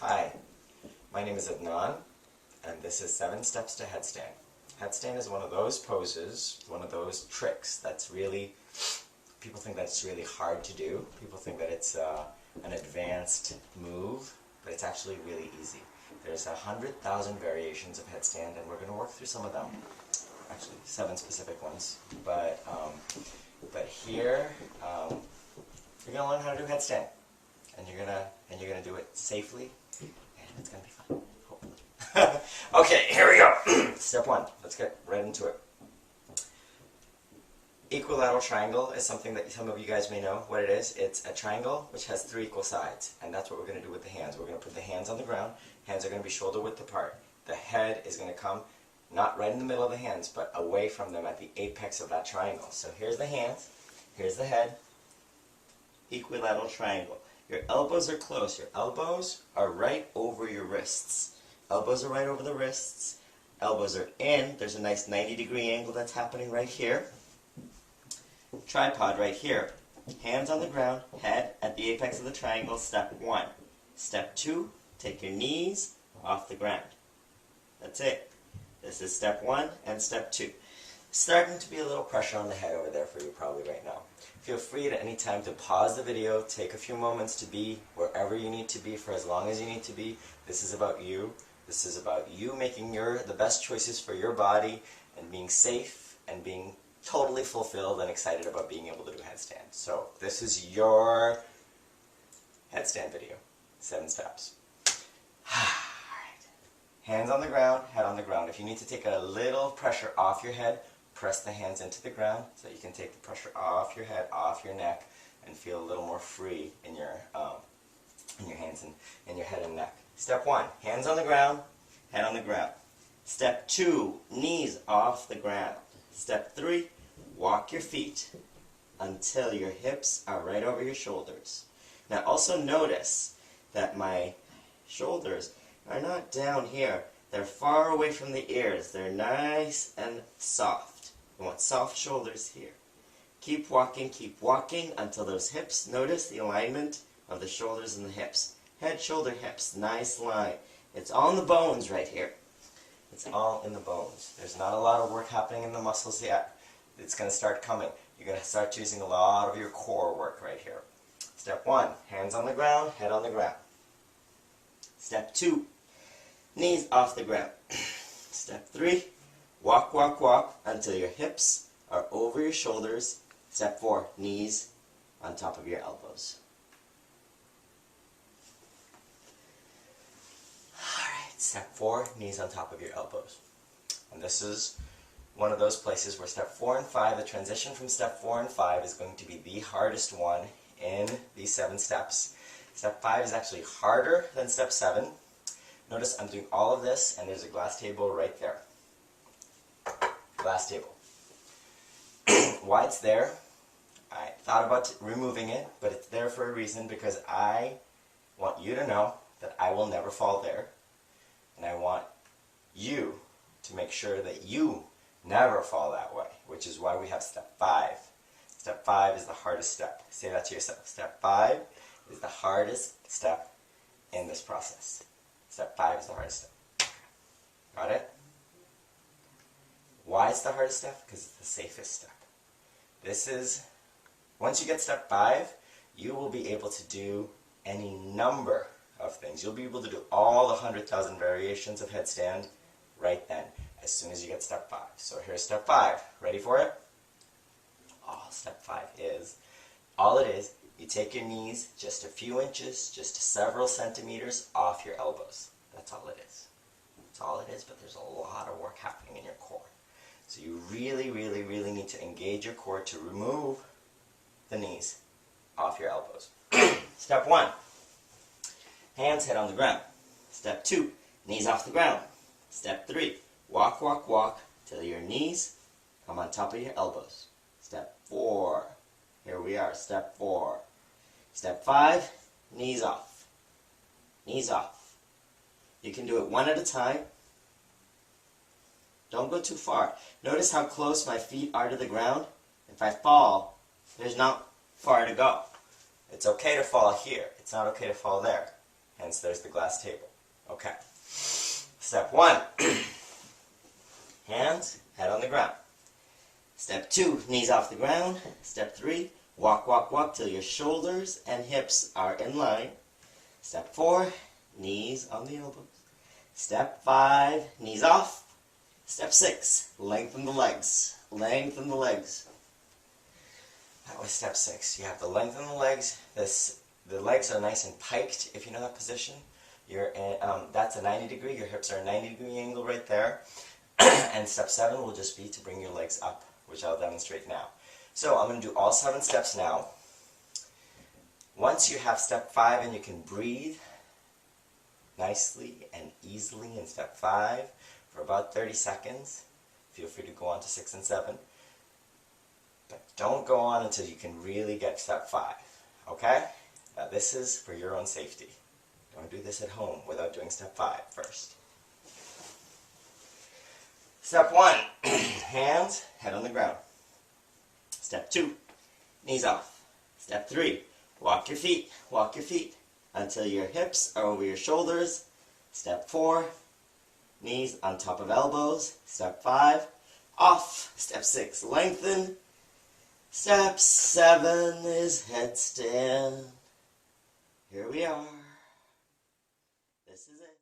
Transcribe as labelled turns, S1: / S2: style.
S1: Hi, my name is Adnan, and this is 7 Steps to Headstand. Headstand is one of those poses, one of those tricks that's really, people think that's really hard to do. People think that it's an advanced move, but it's actually really easy. There's 100,000 variations of headstand, and we're going to work through some of them. Actually, 7 specific ones. But here, you're going to learn how to do headstand, and you're gonna do it safely, and it's going to be fun, hopefully. Okay, here we go. Step 1. Let's get right into it. Equilateral triangle is something that some of you guys may know what it is. It's a triangle which has 3 equal sides, and that's what we're going to do with the hands. We're going to put the hands on the ground. Hands are going to be shoulder width apart. The head is going to come not right in the middle of the hands, but away from them at the apex of that triangle. So here's the hands, here's the head, equilateral triangle. Your elbows are close. Your elbows are right over your wrists. Elbows are right over the wrists. Elbows are in. There's a nice 90-degree angle that's happening right here. Tripod right here. Hands on the ground, head at the apex of the triangle, step 1. Step 2, take your knees off the ground. That's it. This is step 1 and step 2. Starting to be a little pressure on the head over there for you probably right now. Feel free at any time to pause the video, take a few moments to be wherever you need to be for as long as you need to be. This is about you. This is about you making the best choices for your body and being safe and being totally fulfilled and excited about being able to do headstand. So this is your headstand video. 7 steps. Alright. Hands on the ground, head on the ground. If you need to take a little pressure off your head, press the hands into the ground so you can take the pressure off your head, off your neck, and feel a little more free in your hands and in your head and neck. Step 1, hands on the ground, head on the ground. Step 2, knees off the ground. Step 3, walk your feet until your hips are right over your shoulders. Now also notice that my shoulders are not down here. They're far away from the ears. They're nice and soft. I want soft shoulders here. Keep walking until those hips, notice the alignment of the shoulders and the hips. Head, shoulder, hips, nice line. It's all in the bones right here. It's all in the bones. There's not a lot of work happening in the muscles yet. It's going to start coming. You're going to start using a lot of your core work right here. Step 1, hands on the ground, head on the ground. Step 2, knees off the ground. Step 3, walk until your hips are over your shoulders. Step 4, knees on top of your elbows. Alright, step 4, knees on top of your elbows. And this is one of those places where step 4 and 5, the transition from step 4 and 5 is going to be the hardest one in these 7 steps. Step 5 is actually harder than step 7. Notice I'm doing all of this, and there's a glass table right there. Glass table. Why it's there, I thought about removing it, but it's there for a reason, because I want you to know that I will never fall there, and I want you to make sure that you never fall that way, which is why we have step 5. Step 5 is the hardest step. Say that to yourself. Step 5 is the hardest step in this process. Step 5 is the hardest step. Got it? Why it's the hardest step? Because it's the safest step. This is, once you get step 5, you will be able to do any number of things. You'll be able to do all the 100,000 variations of headstand right then, as soon as you get step 5. So here's step 5. Ready for it? Oh, step 5 is, all it is, you take your knees just a few inches, just several centimeters off your elbows. That's all it is. That's all it is, but there's a lot of work happening in your core. So you really need to engage your core to remove the knees off your elbows. Step 1, hands, head on the ground. Step 2, knees off the ground. Step 3, walk till your knees come on top of your elbows. Step 4, here we are, step 4. Step 5, knees off. Knees off. You can do it one at a time. Don't go too far. Notice how close my feet are to the ground. If I fall, there's not far to go. It's okay to fall here. It's not okay to fall there. hence there's the glass table. Okay. Step 1, hands, head on the ground. Step 2, knees off the ground. Step 3, walk, walk, walk till your shoulders and hips are in line. Step 4, knees on the elbows. Step 5, knees off. Step 6, lengthen the legs. Lengthen the legs. That was step 6. You have to lengthen the legs. The legs are nice and piked if you know that position. That's a 90 degree. Your hips are a 90 degree angle right there. And step 7 will just be to bring your legs up, which I'll demonstrate now. So I'm going to do all 7 steps now. Once you have step 5 and you can breathe nicely and easily in step 5 for about 30 seconds, feel free to go on to 6 and 7. But don't go on until you can really get step 5. Okay? Now this is for your own safety. Don't do this at home without doing step 5 first. Step 1, hands, head on the ground. Step 2, knees off. Step 3, walk your feet until your hips are over your shoulders. Step 4, knees on top of elbows. Step 5, off. Step 6, lengthen. Step 7 is headstand. Here we are.